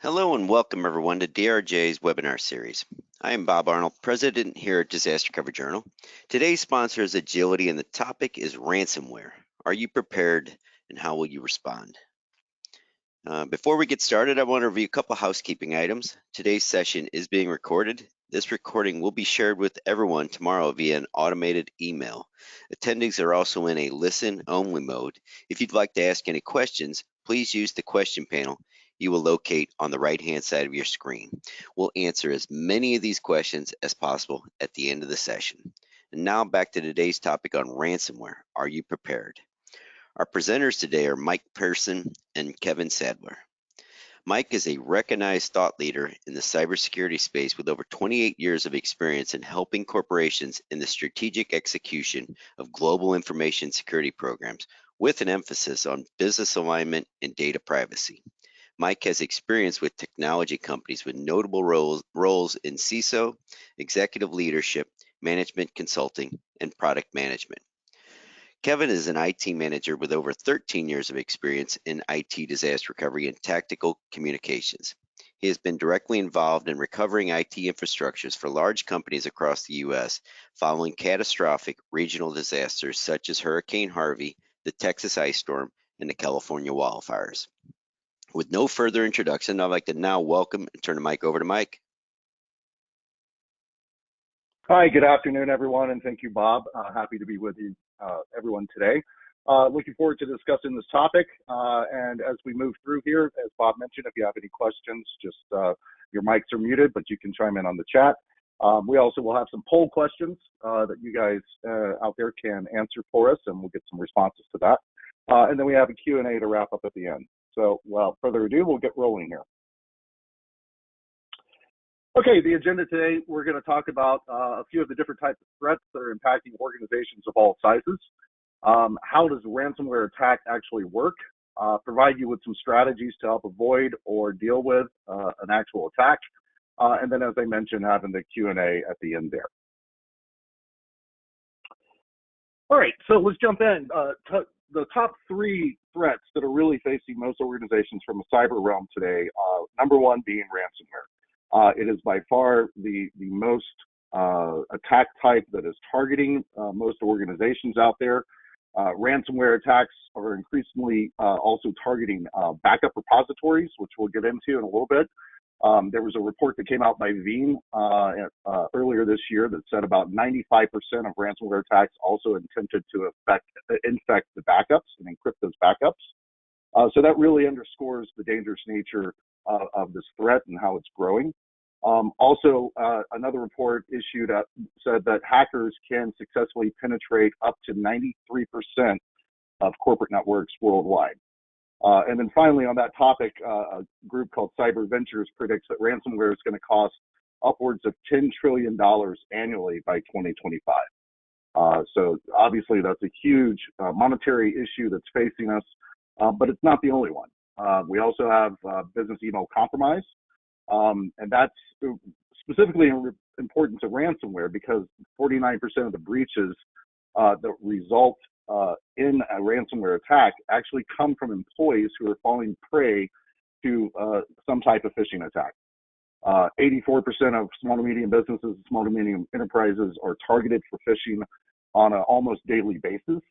Hello and welcome everyone to DRJ's webinar series. I am Bob Arnold, President here at Disaster Cover Journal. Today's sponsor is Agility and the topic is ransomware. Are you prepared and how will you respond? Before we get started, I want to review a couple housekeeping items. Today's session is being recorded. This recording will be shared with everyone tomorrow via an automated email. Attendees are also in a listen-only mode. If you'd like to ask any questions, please use the question panel you will locate on the right-hand side of your screen. We'll answer as many of these questions as possible at the end of the session. And now back to today's topic on ransomware. Are you prepared? Our presenters today are Mike Pearson and Kevin Sadler. Mike is a recognized thought leader in the cybersecurity space with over 28 years of experience in helping corporations in the strategic execution of global information security programs, with an emphasis on business alignment and data privacy. Mike has experience with technology companies with notable roles in CISO, executive leadership, management consulting, and product management. Kevin is an IT manager with over 13 years of experience in IT disaster recovery and tactical communications. He has been directly involved in recovering IT infrastructures for large companies across the U.S. following catastrophic regional disasters such as Hurricane Harvey, the Texas ice storm, and the California wildfires. With no further introduction, I'd like to now welcome and turn the mic over to Mike. Hi, good afternoon, everyone, and thank you, Bob. Happy to be with you, everyone, today. Looking forward to discussing this topic, and as we move through here, as Bob mentioned, if you have any questions, just your mics are muted, but you can chime in on the chat. We also will have some poll questions that you guys out there can answer for us, and we'll get some responses to that. And then we have a Q&A to wrap up at the end. So without further ado, we'll get rolling here. Okay, the agenda today, we're going to talk about a few of the different types of threats that are impacting organizations of all sizes. How does ransomware attack actually work? Provide you with some strategies to help avoid or deal with an actual attack. And then, as I mentioned, having the Q&A at the end there. All right, so let's jump in. The top three threats that are really facing most organizations from a cyber realm today, number one being ransomware. It is by far the most attack type that is targeting most organizations out there. Ransomware attacks are increasingly also targeting backup repositories, which we'll get into in a little bit. There was a report that came out by Veeam earlier this year that said about 95% of ransomware attacks also intended to infect the backups and encrypt those backups. So that really underscores the dangerous nature of this threat and how it's growing. Also, another report issued said that hackers can successfully penetrate up to 93% of corporate networks worldwide. And then finally, on that topic, a group called Cyber Ventures predicts that ransomware is going to cost upwards of $10 trillion annually by 2025. So obviously, that's a huge monetary issue that's facing us, but it's not the only one. We also have business email compromise, and that's specifically important to ransomware because 49% of the breaches that result in a ransomware attack actually come from employees who are falling prey to some type of phishing attack. 84% of small to medium businesses, small to medium enterprises are targeted for phishing on an almost daily basis.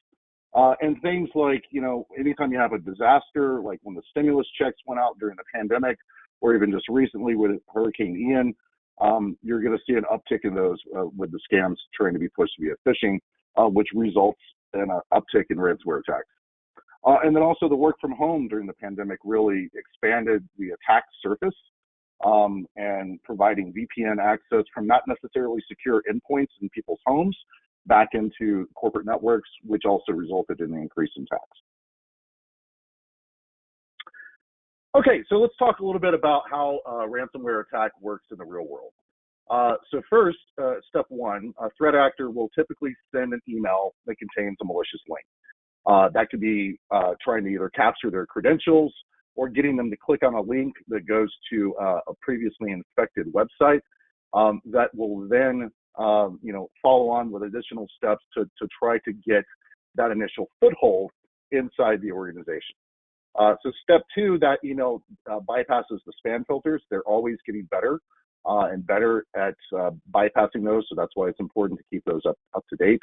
And things like, anytime you have a disaster, like when the stimulus checks went out during the pandemic, or even just recently with Hurricane Ian, you're going to see an uptick in those with the scams trying to be pushed via phishing, which results in an uptick in ransomware attacks. And then also the work from home during the pandemic really expanded the attack surface and providing VPN access from not necessarily secure endpoints in people's homes back into corporate networks, which also resulted in the increase in attacks. Okay, so let's talk a little bit about how a ransomware attack works in the real world. So first, step one, a threat actor will typically send an email that contains a malicious link. That could be trying to either capture their credentials or getting them to click on a link that goes to a previously infected website that will then follow on with additional steps to try to get that initial foothold inside the organization. So step two, that bypasses the spam filters. They're always getting better and better at bypassing those. So that's why it's important to keep those up to date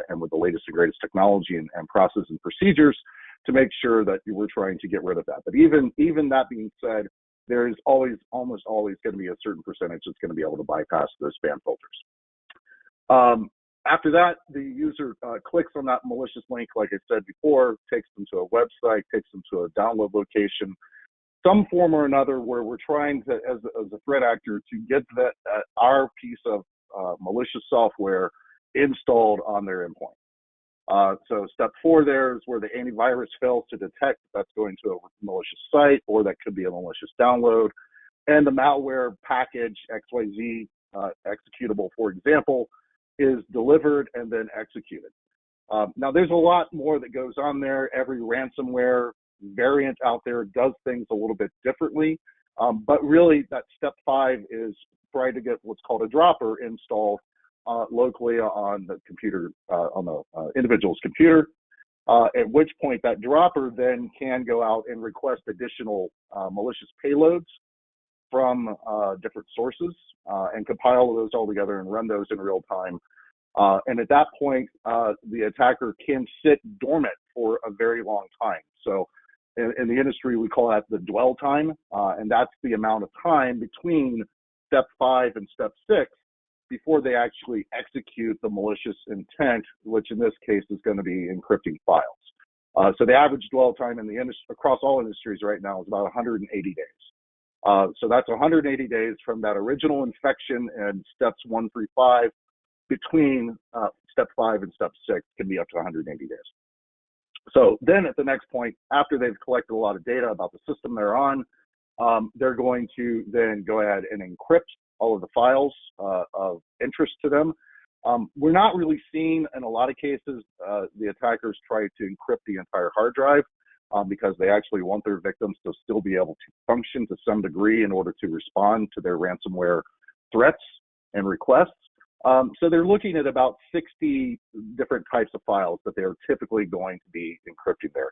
and with the latest and greatest technology and process and procedures to make sure that we're trying to get rid of that. But even that being said, there is almost always going to be a certain percentage that's going to be able to bypass those spam filters. After that, the user clicks on that malicious link, like I said before, takes them to a website, takes them to a download location, some form or another where we're trying to, as a threat actor, to get our piece of malicious software installed on their endpoint. So step four there is where the antivirus fails to detect that's going to a malicious site, or that could be a malicious download, and the malware package XYZ executable, for example, is delivered and then executed. Now, there's a lot more that goes on there. Every ransomware variant out there does things a little bit differently, but really that step five is trying to get what's called a dropper installed locally on the computer, on the individual's computer, at which point that dropper then can go out and request additional malicious payloads from different sources and compile those all together and run those in real time. And at that point, the attacker can sit dormant for a very long time. So in the industry, we call that the dwell time, and that's the amount of time between step 5 and step 6 before they actually execute the malicious intent, which in this case is going to be encrypting files. So the average dwell time in the industry across all industries right now is about 180 days. So that's 180 days from that original infection and steps 1 through 5 between step 5 and step 6 can be up to 180 days. So then at the next point, after they've collected a lot of data about the system they're on, they're going to then go ahead and encrypt all of the files of interest to them. We're not really seeing, in a lot of cases, the attackers try to encrypt the entire hard drive because they actually want their victims to still be able to function to some degree in order to respond to their ransomware threats and requests. So they're looking at about 60 different types of files that they're typically going to be encrypting there.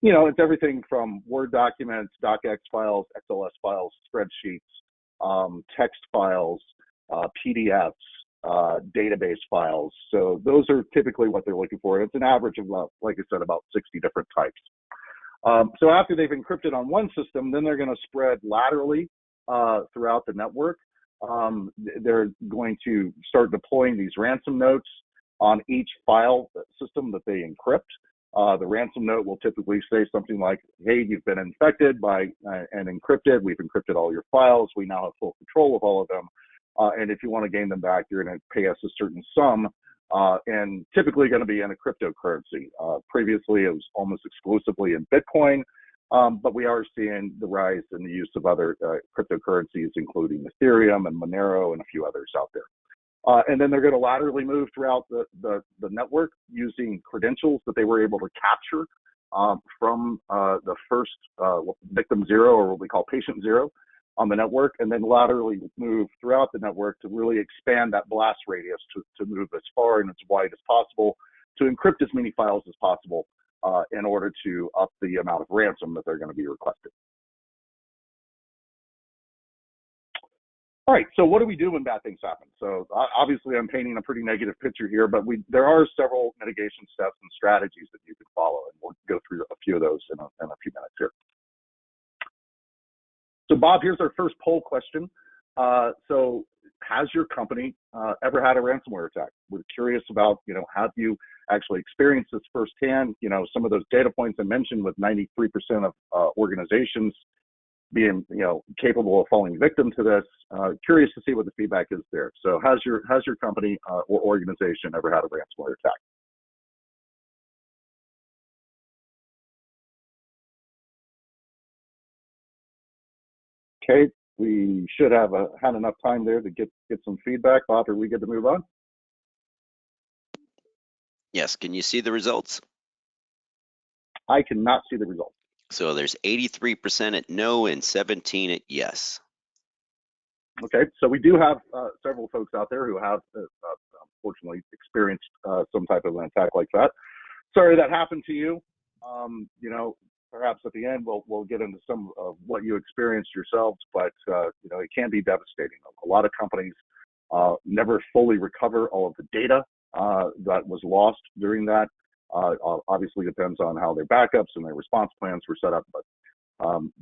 You know, it's everything from Word documents, docx files, XLS files, spreadsheets, text files, PDFs, database files. So those are typically what they're looking for. It's an average of, like I said, about 60 different types. So after they've encrypted on one system, then they're going to spread laterally throughout the network. They're going to start deploying these ransom notes on each file system that they encrypt. The ransom note will typically say something like, hey, you've been infected by and encrypted. We've encrypted all your files. We now have full control of all of them. And if you want to gain them back, you're going to pay us a certain sum, and typically going to be in a cryptocurrency. Previously, it was almost exclusively in Bitcoin. But we are seeing the rise in the use of other cryptocurrencies, including Ethereum and Monero and a few others out there. And then they're going to laterally move throughout the network using credentials that they were able to capture from the first victim zero, or what we call patient zero, on the network, and then laterally move throughout the network to really expand that blast radius to move as far and as wide as possible, to encrypt as many files as possible, in order to up the amount of ransom that they're going to be requested. All right, so what do we do when bad things happen? So obviously I'm painting a pretty negative picture here, but there are several mitigation steps and strategies that you can follow, and we'll go through a few of those in a few minutes here. So Bob, here's our first poll question. So has your company ever had a ransomware attack? We're curious about, have you actually experienced this firsthand? Some of those data points I mentioned, with 93% of organizations being, capable of falling victim to this. Curious to see what the feedback is there. So has your company or organization ever had a ransomware attack? Okay, we should have had enough time there to get some feedback. Bob, are we good to move on? Yes, can you see the results? I cannot see the results. So there's 83% at no and 17 at yes. Okay, so we do have several folks out there who have, unfortunately, experienced some type of an attack like that. Sorry that happened to you. perhaps at the end we'll get into some of what you experienced yourselves, but it can be devastating. A lot of companies never fully recover all of the data that was lost during that. Obviously depends on how their backups and their response plans were set up, but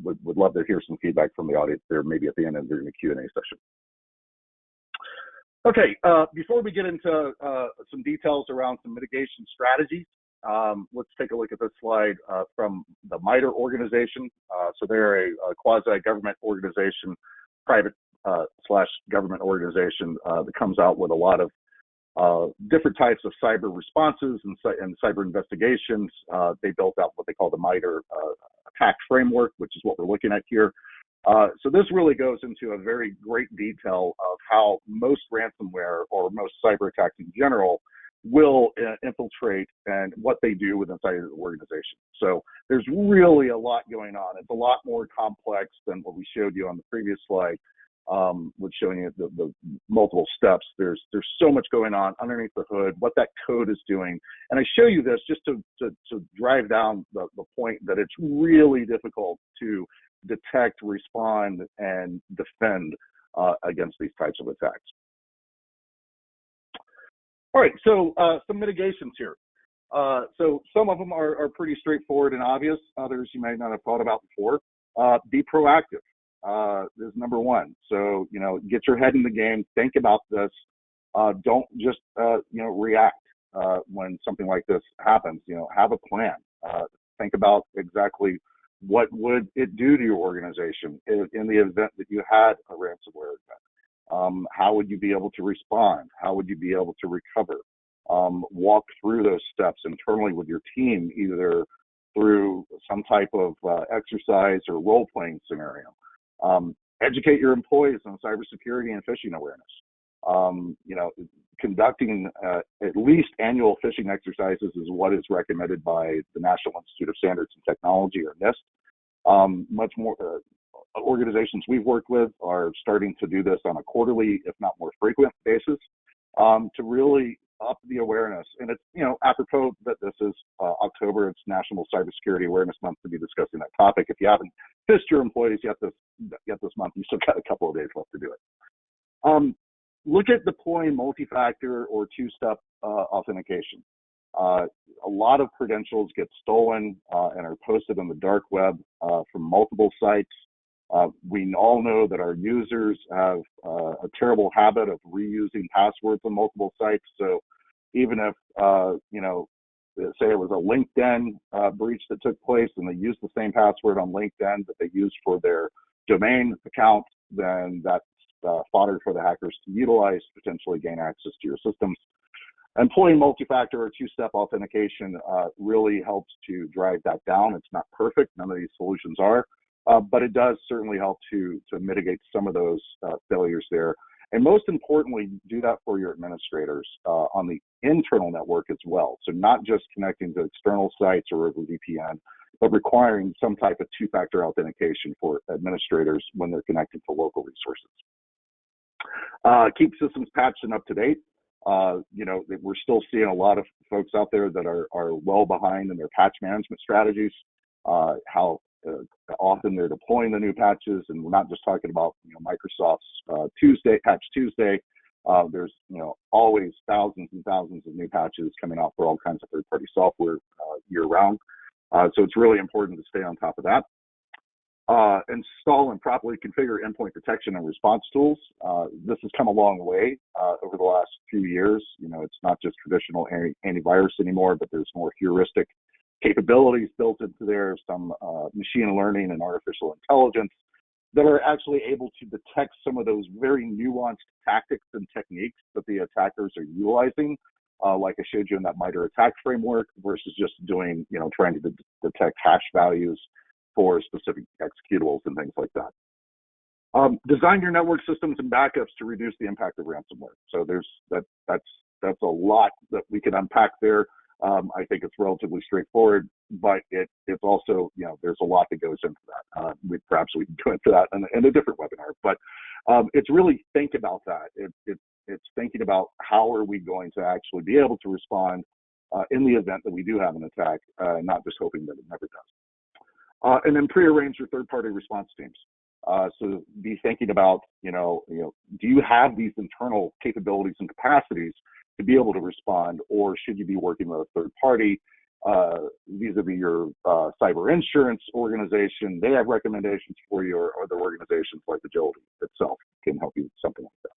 would love to hear some feedback from the audience there, maybe at the end and during the Q&A session. Okay, before we get into some details around some mitigation strategies, let's take a look at this slide from the MITRE organization. So they're a quasi-government organization, private slash government organization that comes out with a lot of different types of cyber responses and cyber investigations. They built out what they call the MITRE attack framework, which is what we're looking at here. So this really goes into a very great detail of how most ransomware or most cyber attacks in general will infiltrate and what they do within the organization. So there's really a lot going on. It's a lot more complex than what we showed you on the previous slide, with showing you the multiple steps. There's so much going on underneath the hood, what that code is doing. And I show you this just to drive down the point that it's really difficult to detect, respond, and defend against these types of attacks. All right, so some mitigations here. So some of them are pretty straightforward and obvious. Others you might not have thought about before. Be proactive is number one. So, get your head in the game, think about this. Don't just, react when something like this happens. Have a plan. Think about exactly what would it do to your organization in the event that you had a ransomware event. How would you be able to respond? How would you be able to recover? Walk through those steps internally with your team, either through some type of exercise or role-playing scenario. Educate your employees on cybersecurity and phishing awareness. Conducting at least annual phishing exercises is what is recommended by the National Institute of Standards and Technology, or NIST. Much more organizations we've worked with are starting to do this on a quarterly, if not more frequent basis, to really up the awareness. And it's, apropos that this is October, it's National Cybersecurity Awareness Month, to be discussing that topic. If you haven't fished your employees yet this month, you still got a couple of days left to do it. Look at deploying multi-factor or two-step authentication. A lot of credentials get stolen and are posted on the dark web from multiple sites. We all know that our users have a terrible habit of reusing passwords on multiple sites. So even if, say it was a LinkedIn breach that took place and they used the same password on LinkedIn that they used for their domain account, then that's fodder for the hackers to utilize, potentially gain access to your systems. Employing multi-factor or two-step authentication really helps to drive that down. It's not perfect. None of these solutions are. But it does certainly help to mitigate some of those failures there. And most importantly, do that for your administrators on the internal network as well. So not just connecting to external sites or over VPN, but requiring some type of two-factor authentication for administrators when they're connected to local resources. Keep systems patched and up to date. We're still seeing a lot of folks out there that are well behind in their patch management strategies, how often they're deploying the new patches, and we're not just talking about Microsoft's Patch Tuesday. There's always thousands and thousands of new patches coming out for all kinds of third-party software year-round. So it's really important to stay on top of that. Install and properly configure endpoint detection and response tools. This has come a long way over the last few years. It's not just traditional antivirus anymore, but there's more heuristic capabilities built into there, some machine learning and artificial intelligence that are actually able to detect some of those very nuanced tactics and techniques that the attackers are utilizing, like I showed you in that MITRE attack framework, versus just doing, trying to detect hash values for specific executables and things like that. Design your network systems and backups to reduce the impact of ransomware. So that's a lot that we can unpack there. I think it's relatively straightforward, but it's also, there's a lot that goes into that. Perhaps we can go into that in a different webinar, but it's really think about that. It's thinking about how are we going to actually be able to respond in the event that we do have an attack, not just hoping that it never does. And then prearrange your third-party response teams. So be thinking about, do you have these internal capabilities and capacities to be able to respond, or should you be working with a third party vis-a-vis your cyber insurance organization? They have recommendations for you, or other organizations like Agility itself can help you with something like that.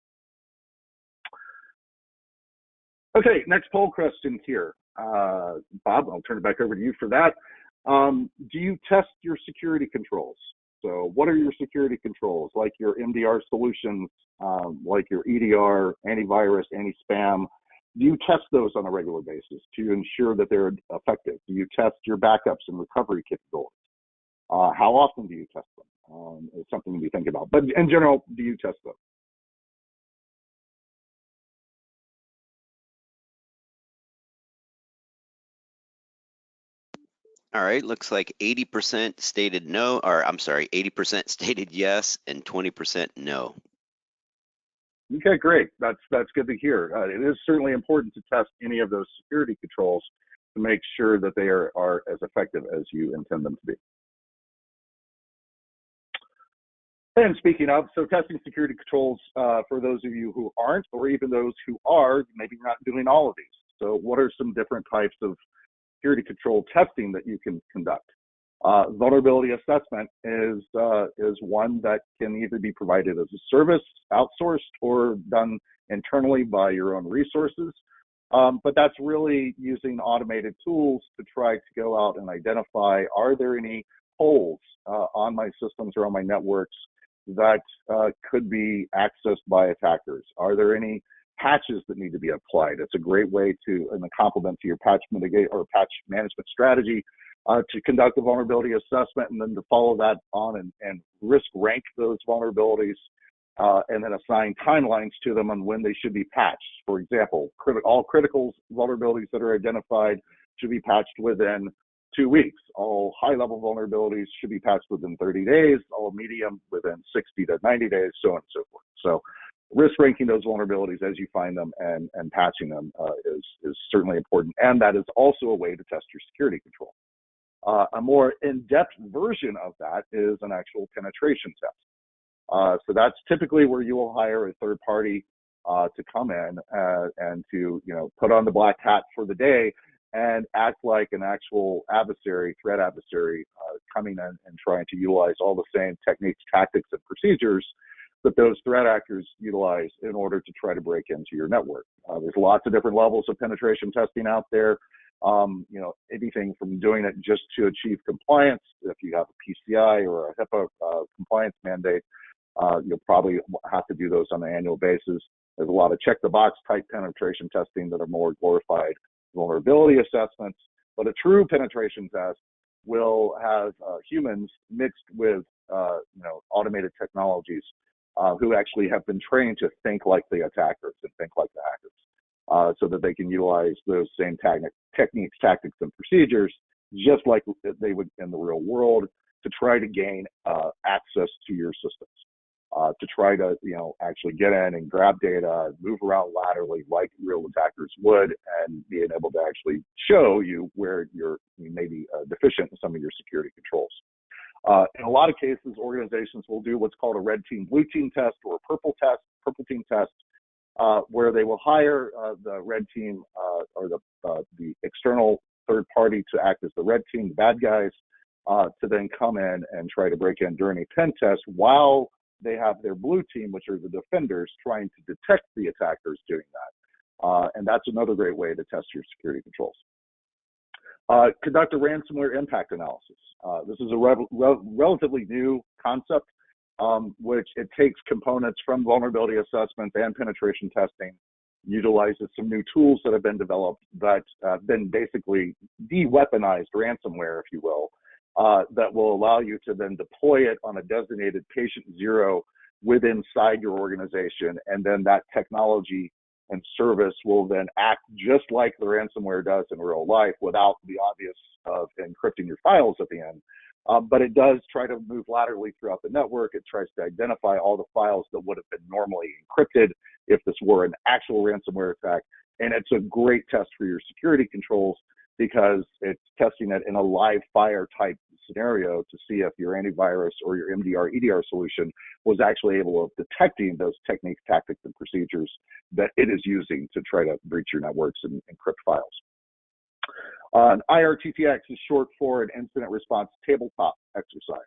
Okay, next poll question here. Bob, I'll turn it back over to you for that. Do you test your security controls? So what are your security controls, like your MDR solutions, like your EDR, antivirus, anti-spam? Do you test those on a regular basis to ensure that they're effective? Do you test your backups and recovery capabilities? How often do you test them? It's something to be thinking about. But in general, do you test them? All right, looks like 80% stated no, or I'm sorry, 80% stated yes and 20% no. Okay, great. That's good to hear. It is certainly important to test any of those security controls to make sure that they are as effective as you intend them to be. And speaking of, so testing security controls, for those of you who aren't, or even those who are, maybe not doing all of these. So what are some different types of security control testing that you can conduct? Vulnerability assessment is one that can either be provided as a service, outsourced, or done internally by your own resources. But that's really using automated tools to try to go out and identify, are there any holes on my systems or on my networks that could be accessed by attackers? Are there any patches that need to be applied? It's a great way to, in a complement to your patch mitigate or patch management strategy, to conduct a vulnerability assessment and then to follow that on and risk rank those vulnerabilities, and then assign timelines to them on when they should be patched. For example, all critical vulnerabilities that are identified should be patched within 2 weeks. All high-level vulnerabilities should be patched within 30 days, all medium within 60 to 90 days, so on and so forth. So risk ranking those vulnerabilities as you find them and patching them is certainly important. And that is also a way to test your security control. A more in-depth version of that is an actual penetration test. So that's typically where you will hire a third party to come in and to put on the black hat for the day and act like an actual adversary, threat adversary, coming in and trying to utilize all the same techniques, tactics, and procedures that those threat actors utilize in order to try to break into your network. There's lots of different levels of penetration testing out there. Anything from doing it just to achieve compliance. If you have a PCI or a HIPAA compliance mandate, you'll probably have to do those on an annual basis. There's a lot of check the box type penetration testing that are more glorified vulnerability assessments, but a true penetration test will have humans mixed with automated technologies who actually have been trained to think like the attackers and think like the hackers, so that they can utilize those same techniques, tactics, and procedures just like they would in the real world to try to gain access to your systems. To try to, actually get in and grab data, move around laterally like real attackers would, and being able to actually show you where you may be deficient in some of your security controls. In a lot of cases, organizations will do what's called a red team, blue team test, or a purple team test, where they will hire the red team or the external third party to act as the red team, the bad guys, to then come in and try to break in during a pen test while they have their blue team, which are the defenders, trying to detect the attackers doing that. And that's another great way to test your security controls. Conduct a ransomware impact analysis. This is a relatively new concept, which it takes components from vulnerability assessments and penetration testing, utilizes some new tools that have been developed that have been basically de-weaponized ransomware, if you will, that will allow you to then deploy it on a designated patient zero inside your organization. And then that technology and service will then act just like the ransomware does in real life without the obvious of encrypting your files at the end. But it does try to move laterally throughout the network. It tries to identify all the files that would have been normally encrypted if this were an actual ransomware attack. And it's a great test for your security controls because it's testing it in a live fire type scenario to see if your antivirus or your MDR EDR solution was actually able of detecting those techniques, tactics, and procedures that it is using to try to breach your networks and encrypt files. IRTTX is short for an incident response tabletop exercise.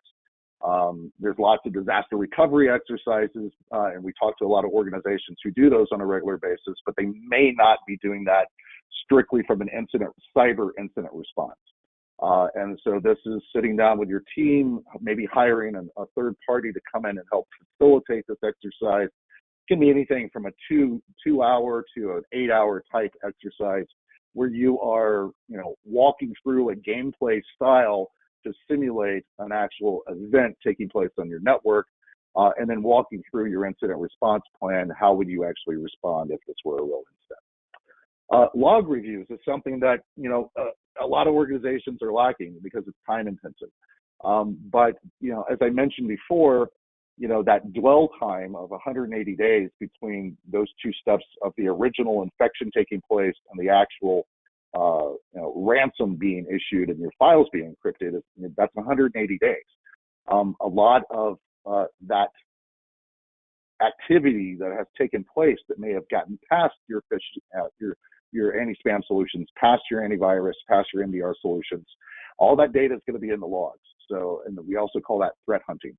There's lots of disaster recovery exercises, and we talk to a lot of organizations who do those on a regular basis, but they may not be doing that strictly from an cyber incident response. And so this is sitting down with your team, maybe hiring a third party to come in and help facilitate this exercise. It can be anything from a two hour to an 8 hour type exercise where you are, walking through a gameplay style to simulate an actual event taking place on your network, and then walking through your incident response plan. How would you actually respond if this were a real incident? Log reviews is something that, a lot of organizations are lacking because it's time intensive. But, as I mentioned before, that dwell time of 180 days between those two steps of the original infection taking place and the actual ransom being issued and your files being encrypted, that's 180 days. A lot of that activity that has taken place that may have gotten past your anti-spam solutions, past your antivirus, past your MDR solutions, all that data is going to be in the logs. So, and we also call that threat hunting.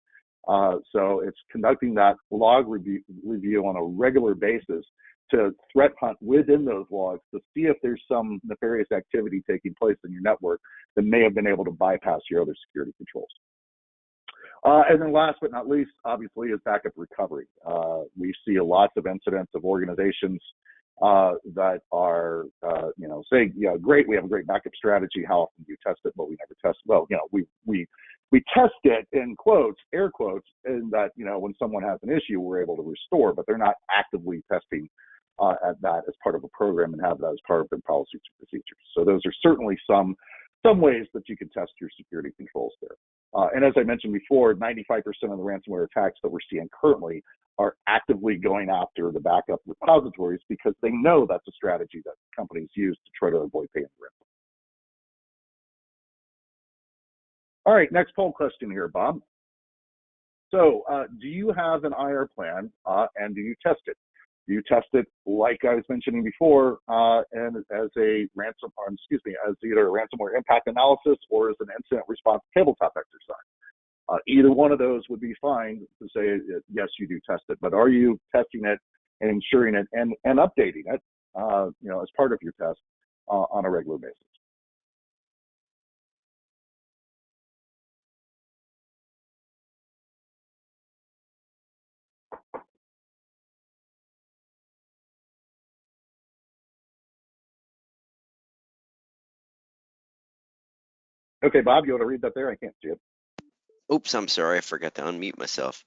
So it's conducting that log review on a regular basis to threat hunt within those logs to see if there's some nefarious activity taking place in your network that may have been able to bypass your other security controls. And then last but not least, obviously, is backup recovery. We see lots of incidents of organizations that are, saying, great, we have a great backup strategy. How often do you test it? But we never test. Well, we test it in quotes, air quotes, in that, when someone has an issue, we're able to restore, but they're not actively testing at that as part of a program and have that as part of their policies and procedures. So those are certainly some ways that you can test your security controls there. And as I mentioned before, 95% of the ransomware attacks that we're seeing currently are actively going after the backup repositories because they know that's a strategy that companies use to try to avoid paying the ransom. All right, next poll question here, Bob. So do you have an IR plan and do you test it? Do you test it like I was mentioning before, and as a as either a ransomware impact analysis or as an incident response tabletop exercise? Either one of those would be fine to say, yes, you do test it, but are you testing it and ensuring it and updating it, as part of your test on a regular basis? Okay, Bob, you want to read that there? I can't see it. Oops, I'm sorry, I forgot to unmute myself.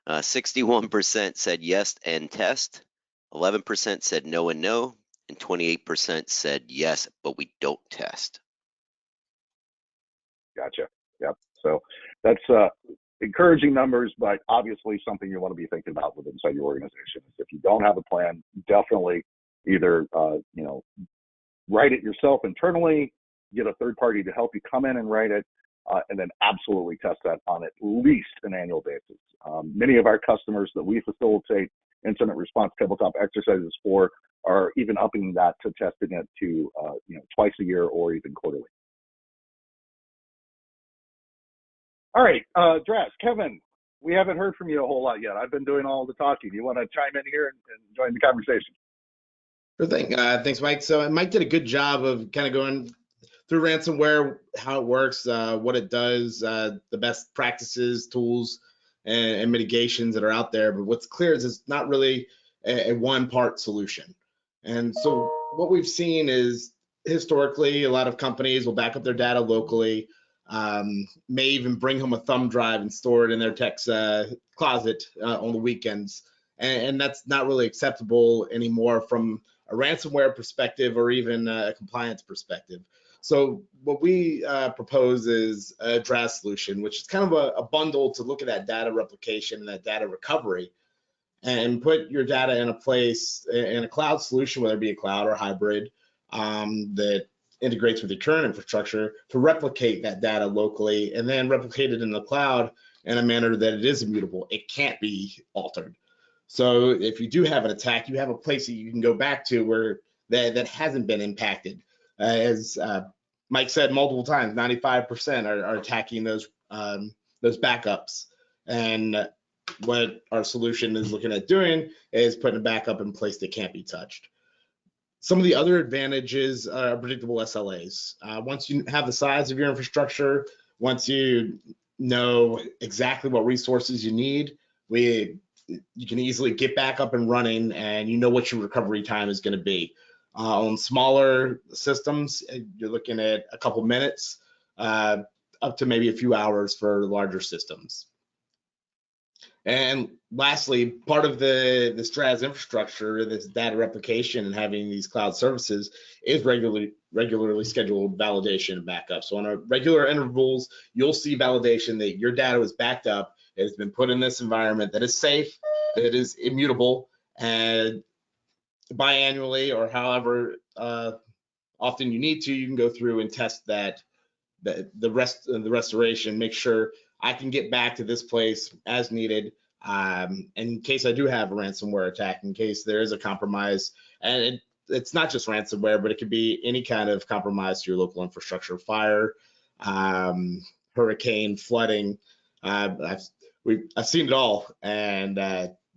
61% said yes and test, 11% said no and no, and 28% said yes, but we don't test. Gotcha. Yep. So that's encouraging numbers, but obviously something you want to be thinking about with inside your organization. If you don't have a plan, definitely either write it yourself internally, get a third party to help you come in and write it, and then absolutely test that on at least an annual basis. Many of our customers that we facilitate incident response tabletop exercises for are even upping that to testing it to twice a year or even quarterly. All right, Dres, Kevin, we haven't heard from you a whole lot yet. I've been doing all the talking. You want to chime in here and join the conversation? Sure thing. Thanks, Mike. So Mike did a good job of kind of going through ransomware, how it works, what it does, the best practices, tools, and mitigations that are out there. But what's clear is it's not really a one-part solution. And so what we've seen is historically, a lot of companies will back up their data locally, may even bring home a thumb drive and store it in their tech's closet on the weekends. And that's not really acceptable anymore from a ransomware perspective or even a compliance perspective. So what we propose is a draft solution, which is kind of a bundle to look at that data replication and that data recovery and put your data in a place in a cloud solution, whether it be a cloud or hybrid, that integrates with your current infrastructure to replicate that data locally and then replicate it in the cloud in a manner that it is immutable. It can't be altered. So if you do have an attack, you have a place that you can go back to where that hasn't been impacted. As Mike said multiple times, 95% are attacking those backups. And what our solution is looking at doing is putting a backup in place that can't be touched. Some of the other advantages are predictable SLAs. Once you have the size of your infrastructure, once you know exactly what resources you need, you can easily get back up and running, and you know what your recovery time is going to be. On smaller systems, you're looking at a couple minutes, up to maybe a few hours for larger systems. And lastly, part of the STRAS infrastructure, this data replication and having these cloud services, is regularly scheduled validation and backup. So on a regular intervals, you'll see validation that your data was backed up, it has been put in this environment that is safe, that is immutable, and biannually or however often you need to, you can go through and test that the restoration, make sure I can get back to this place as needed, in case I do have a ransomware attack, in case there is a compromise. And it's not just ransomware, but it could be any kind of compromise to your local infrastructure, fire, hurricane, flooding. I've seen it all, and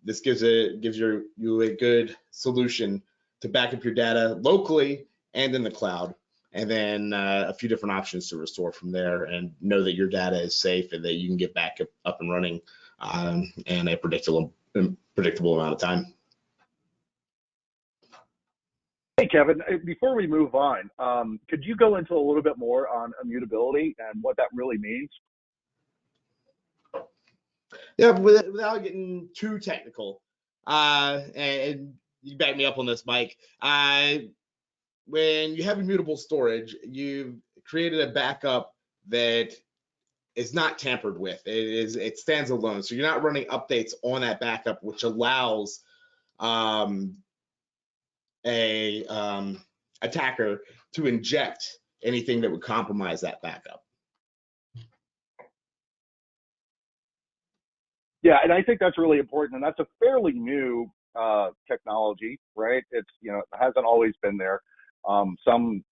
this gives you a good solution to back up your data locally and in the cloud, and then a few different options to restore from there, and know that your data is safe and that you can get back up and running in a predictable amount of time. Hey, Kevin, before we move on, could you go into a little bit more on immutability and what that really means? Yeah, without getting too technical, and you back me up on this, Mike. When you have immutable storage, you've created a backup that is not tampered with. It stands alone. So you're not running updates on that backup, which allows a attacker to inject anything that would compromise that backup. Yeah, and I think that's really important, and that's a fairly new technology, right? It hasn't always been there. Some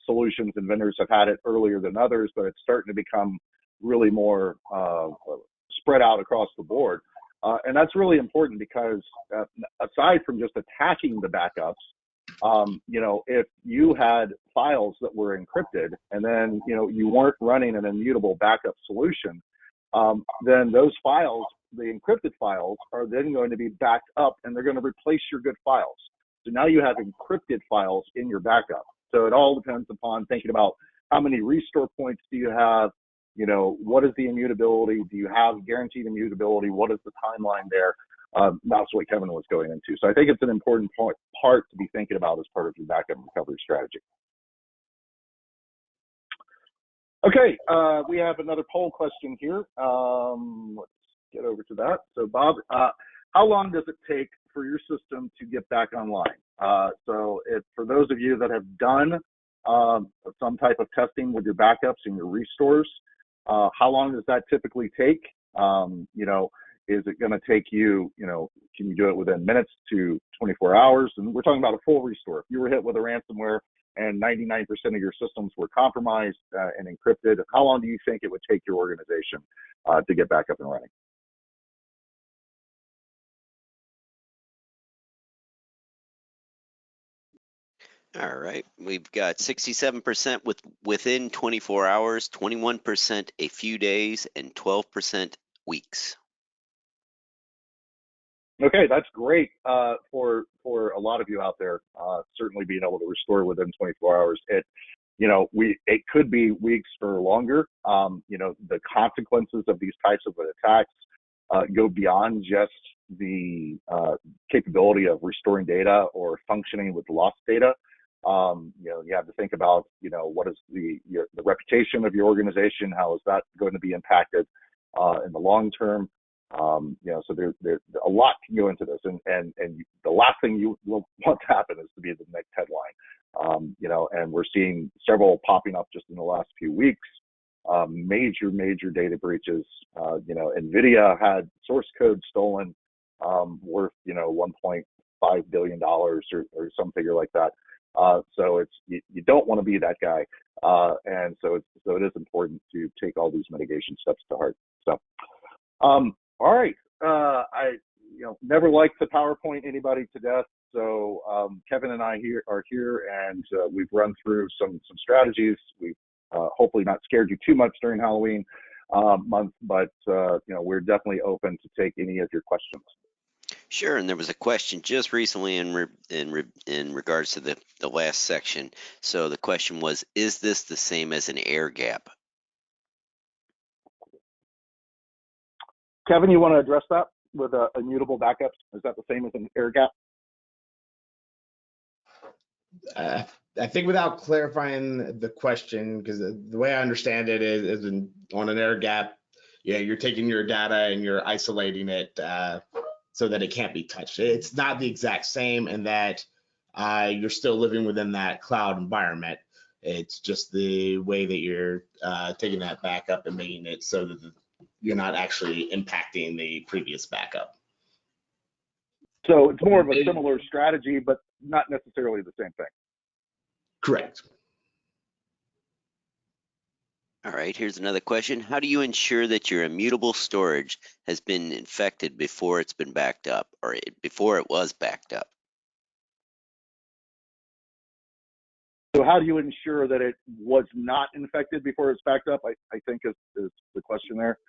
solutions and vendors have had it earlier than others, but it's starting to become really more spread out across the board. And that's really important because aside from just attacking the backups, if you had files that were encrypted and then, you weren't running an immutable backup solution, then those files, the encrypted files, are then going to be backed up and they're going to replace your good files. So now you have encrypted files in your backup. So it all depends upon thinking about how many restore points do you have, what is the immutability? Do you have guaranteed immutability? What is the timeline there? That's what Kevin was going into. So I think it's an important part to be thinking about as part of your backup recovery strategy. Okay, we have another poll question here. Let's get over to that. So Bob, how long does it take for your system to get back online? So for those of you that have done some type of testing with your backups and your restores, how long does that typically take? Is it going to take you, can you do it within minutes to 24 hours? And we're talking about a full restore. If you were hit with a ransomware and 99% of your systems were compromised and encrypted, how long do you think it would take your organization to get back up and running? All right, we've got 67% within 24 hours, 21% a few days, and 12% weeks. Okay, that's great for a lot of you out there. Certainly being able to restore within 24 hours. It could be weeks or longer. The consequences of these types of attacks go beyond just the capability of restoring data or functioning with lost data. You have to think about, what is the reputation of your organization? How is that going to be impacted in the long term? So there's a lot can go into this, and the last thing you will want to happen is to be the next headline. And we're seeing several popping up just in the last few weeks. Major data breaches. NVIDIA had source code stolen worth, $1.5 billion or some figure like that. So you don't want to be that guy. And so it is important to take all these mitigation steps to heart. So, all right. I never liked to PowerPoint anybody to death. So Kevin and I are here, and we've run through some strategies. We've hopefully not scared you too much during Halloween month, but we're definitely open to take any of your questions. Sure, and there was a question just recently in regards to the last section. So the question was, is this the same as an air gap? Kevin, you want to address that with immutable backups? Is that the same as an air gap? I think without clarifying the question, because the way I understand it is on an air gap, you're taking your data and you're isolating it so that it can't be touched. It's not the exact same in that you're still living within that cloud environment. It's just the way that you're taking that backup and making it so that you're not actually impacting the previous backup. So it's more of a similar strategy, but not necessarily the same thing. Correct. All right, here's another question. How do you ensure that your immutable storage has been infected before it's been backed up, or before it was backed up? So how do you ensure that it was not infected before it's backed up? I think is the question there.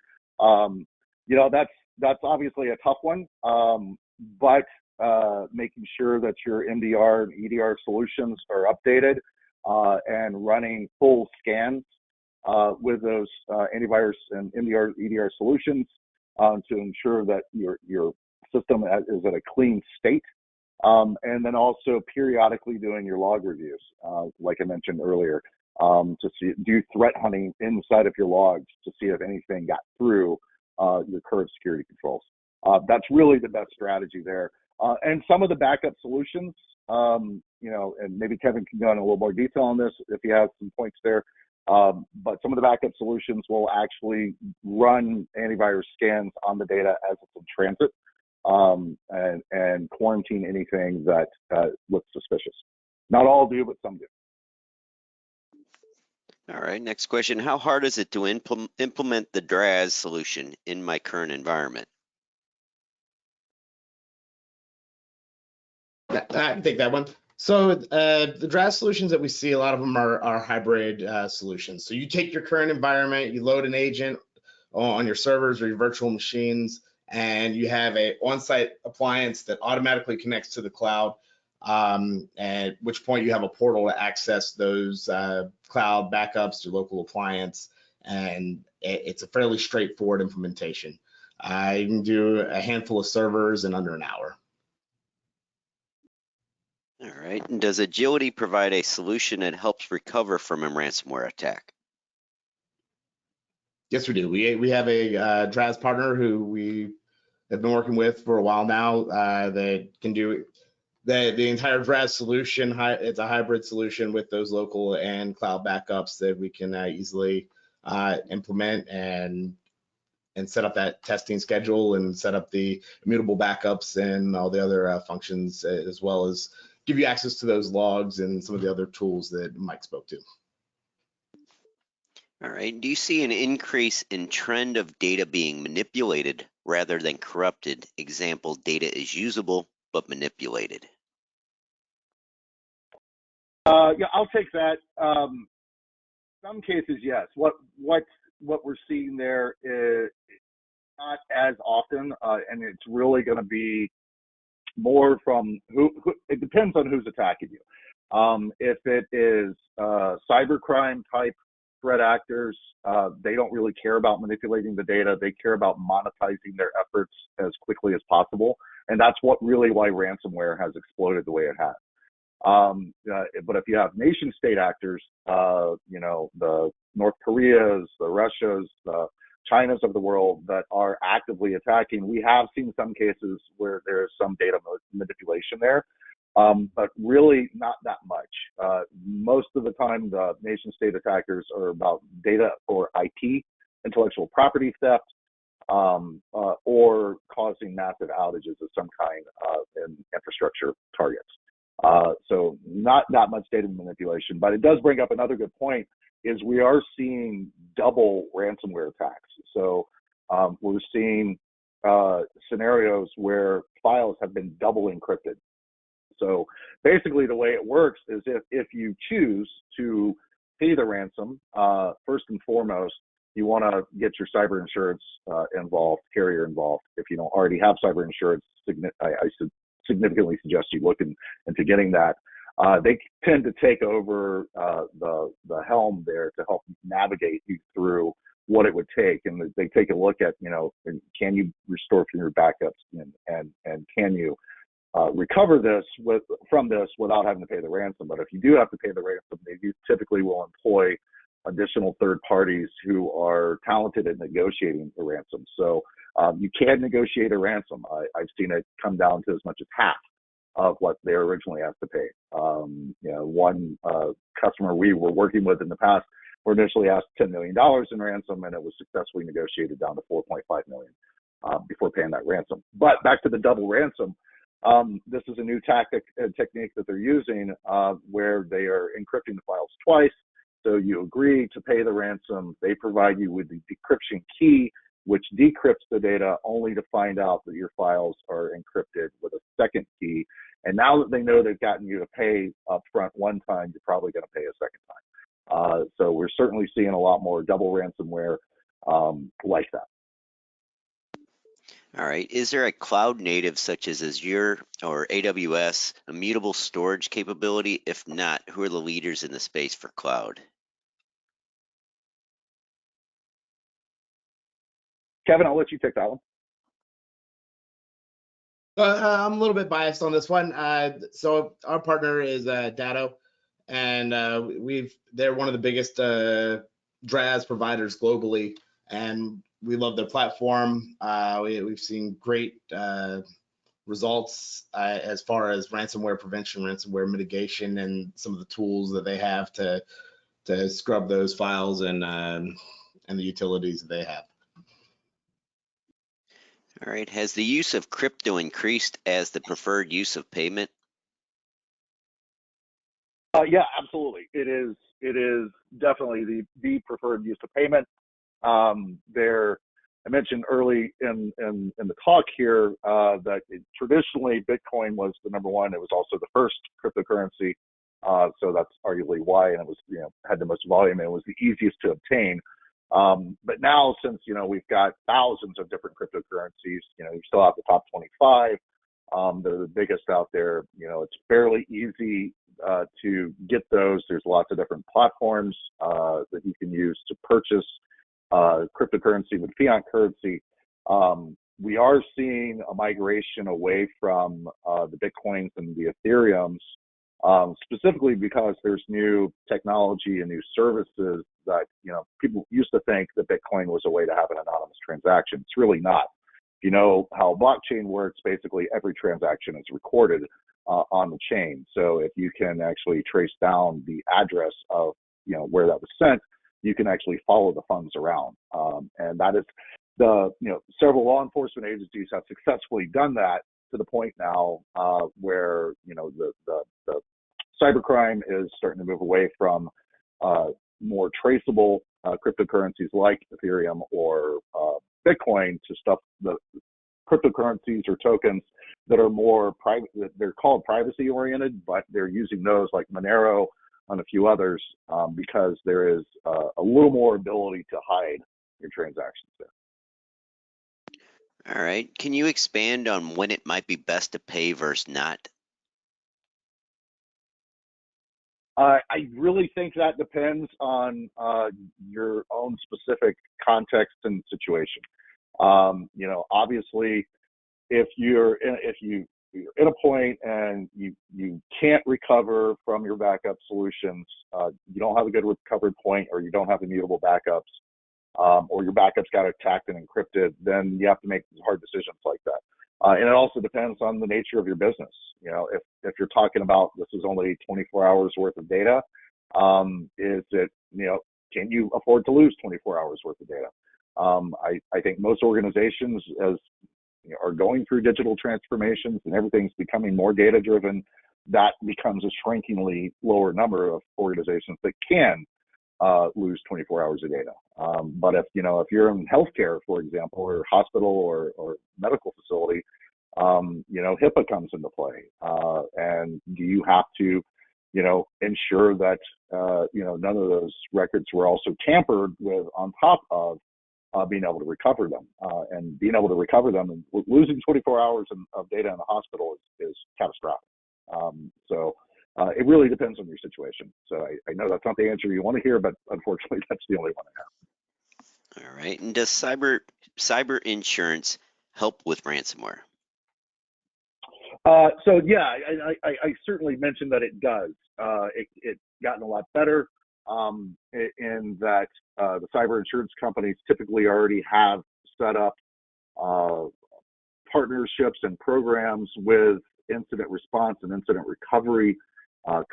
That's obviously a tough one, but making sure that your MDR and EDR solutions are updated and running full scans with those antivirus and MDR, EDR solutions to ensure that your system is at a clean state. And then also periodically doing your log reviews, like I mentioned earlier, to do threat hunting inside of your logs to see if anything got through your current security controls. That's really the best strategy there. And some of the backup solutions, and maybe Kevin can go into a little more detail on this if he has some points there. But some of the backup solutions will actually run antivirus scans on the data as it's in transit. And quarantine anything that looks suspicious. Not all do, but some do. All right, next question. How hard is it to implement the DRAS solution in my current environment? I can take that one. So the DRAS solutions that we see, a lot of them are hybrid solutions. So you take your current environment, you load an agent on your servers or your virtual machines, and you have a on-site appliance that automatically connects to the cloud, at which point you have a portal to access those cloud backups to local appliance, and it's a fairly straightforward implementation. I can do a handful of servers in under an hour. All right, and does Agility provide a solution that helps recover from a ransomware attack? Yes, we do. We have a DRAS partner who we have been working with for a while now that can do the entire DRAS solution. It's a hybrid solution with those local and cloud backups that we can easily implement and set up that testing schedule and set up the immutable backups and all the other functions, as well as give you access to those logs and some of the other tools that Mike spoke to. All right. Do you see an increase in trend of data being manipulated rather than corrupted? Example, data is usable but manipulated. Yeah, I'll take that. Some cases, yes. What we're seeing there is not as often, and it's really going to be more from who. It depends on who's attacking you. If it is cybercrime type threat actors, they don't really care about manipulating the data. They care about monetizing their efforts as quickly as possible, and that's why ransomware has exploded the way it has. But if you have nation state actors, the North Koreas, the Russias, the Chinas of the world that are actively attacking, we have seen some cases where there's some data manipulation there. but really not that much. Most of the time, the nation state attackers are about data or IP, intellectual property theft, or causing massive outages of some kind in infrastructure targets. So not that much data manipulation, but it does bring up another good point, is we are seeing double ransomware attacks. So we're seeing scenarios where files have been double encrypted. So basically the way it works is if you choose to pay the ransom, first and foremost, you want to get your cyber insurance involved, carrier involved. If you don't already have cyber insurance, I significantly suggest you look into getting that. They tend to take over the helm there to help navigate you through what it would take, and they take a look at, can you restore from your backups, and can you recover from this without having to pay the ransom. But if you do have to pay the ransom, they typically will employ additional third parties who are talented at negotiating the ransom. So you can negotiate a ransom. I've seen it come down to as much as half of what they originally asked to pay. One customer we were working with in the past were initially asked $10 million in ransom, and it was successfully negotiated down to $4.5 million before paying that ransom. But back to the double ransom. This is a new technique that they're using where they are encrypting the files twice. So you agree to pay the ransom. They provide you with the decryption key, which decrypts the data, only to find out that your files are encrypted with a second key. And now that they know they've gotten you to pay up front one time, you're probably going to pay a second time. So we're certainly seeing a lot more double ransomware like that. All right. Is there a cloud native such as Azure or AWS immutable storage capability? If not, who are the leaders in the space for cloud? Kevin, I'll let you take that one. I'm a little bit biased on this one. So our partner is Datto, and they're one of the biggest DRaaS providers globally, and we love their platform. We've seen great results as far as ransomware prevention, ransomware mitigation, and some of the tools that they have to scrub those files and the utilities that they have. All right. Has the use of crypto increased as the preferred use of payment? Yeah, absolutely. It is definitely the preferred use of payment. I mentioned early in the talk here that traditionally Bitcoin was the number one. It was also the first cryptocurrency, so that's arguably why, and it was had the most volume and it was the easiest to obtain. But now, since we've got thousands of different cryptocurrencies, you still have the top 25. They're the biggest out there. It's fairly easy to get those. There's lots of different platforms that you can use to purchase cryptocurrency with fiat currency. We are seeing a migration away from the Bitcoins and the Ethereums, specifically because there's new technology and new services that people used to think that Bitcoin was a way to have an anonymous transaction. It's really not. If you know how blockchain works, basically every transaction is recorded on the chain. So if you can actually trace down the address of where that was sent, you can actually follow the funds around. And that is several law enforcement agencies have successfully done that to the point now where the cybercrime is starting to move away from more traceable cryptocurrencies like Ethereum or Bitcoin to stuff, the cryptocurrencies or tokens that are more private. They're called privacy oriented, but they're using those like Monero and a few others because there is a little more ability to hide your transactions there. All right. Can you expand on when it might be best to pay versus not? I really think that depends on your own specific context and situation. Obviously, if you're in a point and you can't recover from your backup solutions, you don't have a good recovery point, or you don't have immutable backups, or your backups got attacked and encrypted, then you have to make hard decisions like that. And it also depends on the nature of your business. You know, if you're talking about this is only 24 hours worth of data, is it, you know, can you afford to lose 24 hours worth of data? I think most organizations, as you know, are going through digital transformations and everything's becoming more data driven, that becomes a shrinkingly lower number of organizations that can lose 24 hours of data. But if, you know, if you're in healthcare, for example, or hospital or medical facility, you know, HIPAA comes into play. And do you have to, you know, ensure that, you know, none of those records were also tampered with on top of being able to recover them, and being able to recover them, and losing 24 hours of data in the hospital is catastrophic. So it really depends on your situation. So I know that's not the answer you want to hear, but unfortunately, that's the only one I All right. And does cyber insurance help with ransomware? have. So yeah, I certainly mentioned that it does. It's gotten a lot better, in that the cyber insurance companies typically already have set up uh, partnerships and programs with incident response and incident recovery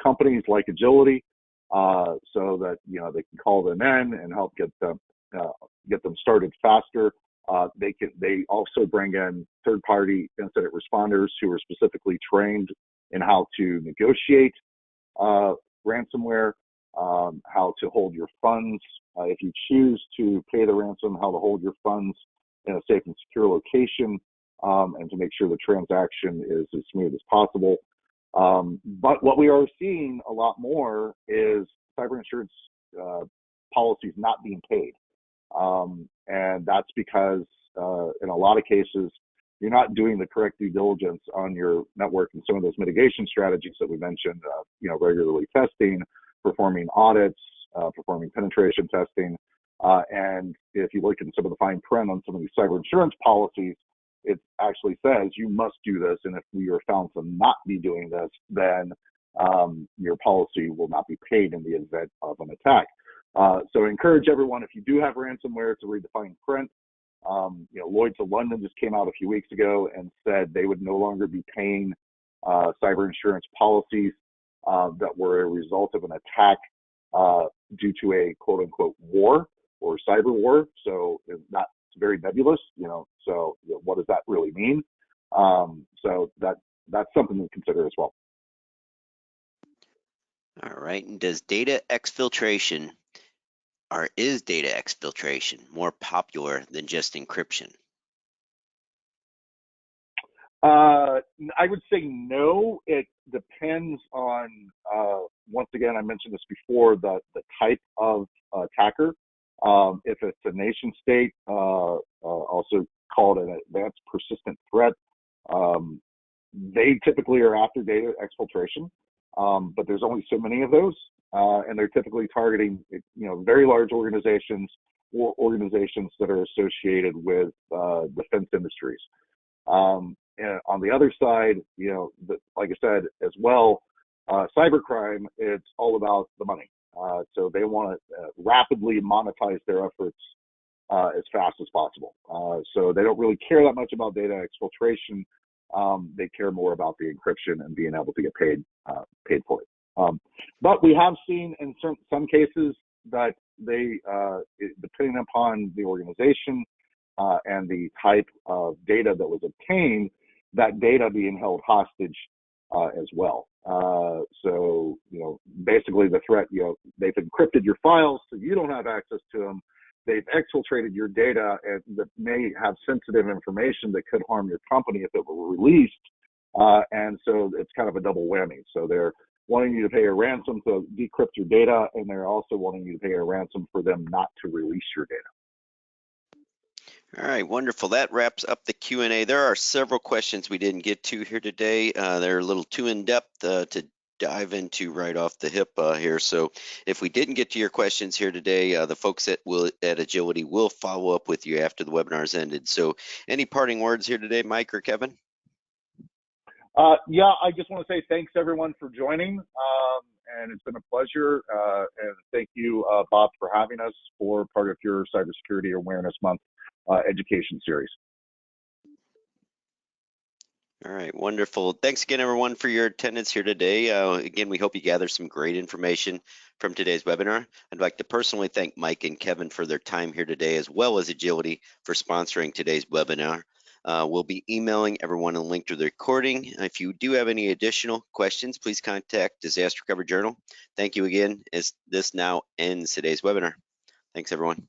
companies like Agility, so that, you know, they can call them in and help get them started faster. They also bring in third-party incident responders who are specifically trained in how to negotiate ransomware, how to hold your funds if you choose to pay the ransom, how to hold your funds in a safe and secure location, and to make sure the transaction is as smooth as possible. But what we are seeing a lot more is cyber insurance policies not being paid. And that's because in a lot of cases, you're not doing the correct due diligence on your network and some of those mitigation strategies that we mentioned, you know, regularly testing, performing audits, performing penetration testing. And if you look at some of the fine print on some of these cyber insurance policies, it actually says you must do this. And if we are found to not be doing this, then your policy will not be paid in the event of an attack. So I encourage everyone, if you do have ransomware, to read the fine print. You know, Lloyd's of London just came out a few weeks ago and said they would no longer be paying cyber insurance policies that were a result of an attack due to a quote unquote war or cyber war. So that's very nebulous, you know. So, you know, what does that really mean? So that's something to consider as well. All right. And does data exfiltration or is data exfiltration more popular than just encryption? I would say no. It depends on, once again, I mentioned this before, the type of attacker. If it's a nation state, also called an advanced persistent threat, they typically are after data exfiltration, but there's only so many of those, and they're typically targeting, you know, very large organizations or organizations that are associated with defense industries. And on the other side, you know, like I said as well, cybercrime, it's all about the money. So they want to rapidly monetize their efforts as fast as possible. So they don't really care that much about data exfiltration. They care more about the encryption and being able to get paid for it. But we have seen in some cases that they, depending upon the organization and the type of data that was obtained, that data being held hostage as well. So, you know, basically the threat, you know, they've encrypted your files so you don't have access to them. They've exfiltrated your data and that may have sensitive information that could harm your company if it were released. And so it's kind of a double whammy. So they're wanting you to pay a ransom to decrypt your data, and they're also wanting you to pay a ransom for them not to release your data. All right, wonderful. That wraps up the Q&A. There are several questions we didn't get to here today. They're a little too in-depth to dive into right off the hip here. So if we didn't get to your questions here today, the folks at Agility will follow up with you after the webinar's ended. So any parting words here today, Mike or Kevin? Yeah, I just want to say thanks everyone for joining, and it's been a pleasure. And thank you, Bob, for having us for part of your Cybersecurity Awareness Month education series. All right, wonderful. Thanks again, everyone, for your attendance here today. Again, we hope you gather some great information from today's webinar. I'd like to personally thank Mike and Kevin for their time here today, as well as Agility for sponsoring today's webinar. We'll be emailing everyone a link to the recording. If you do have any additional questions, please contact Disaster Recovery Journal. Thank you again, as this now ends today's webinar. Thanks, everyone.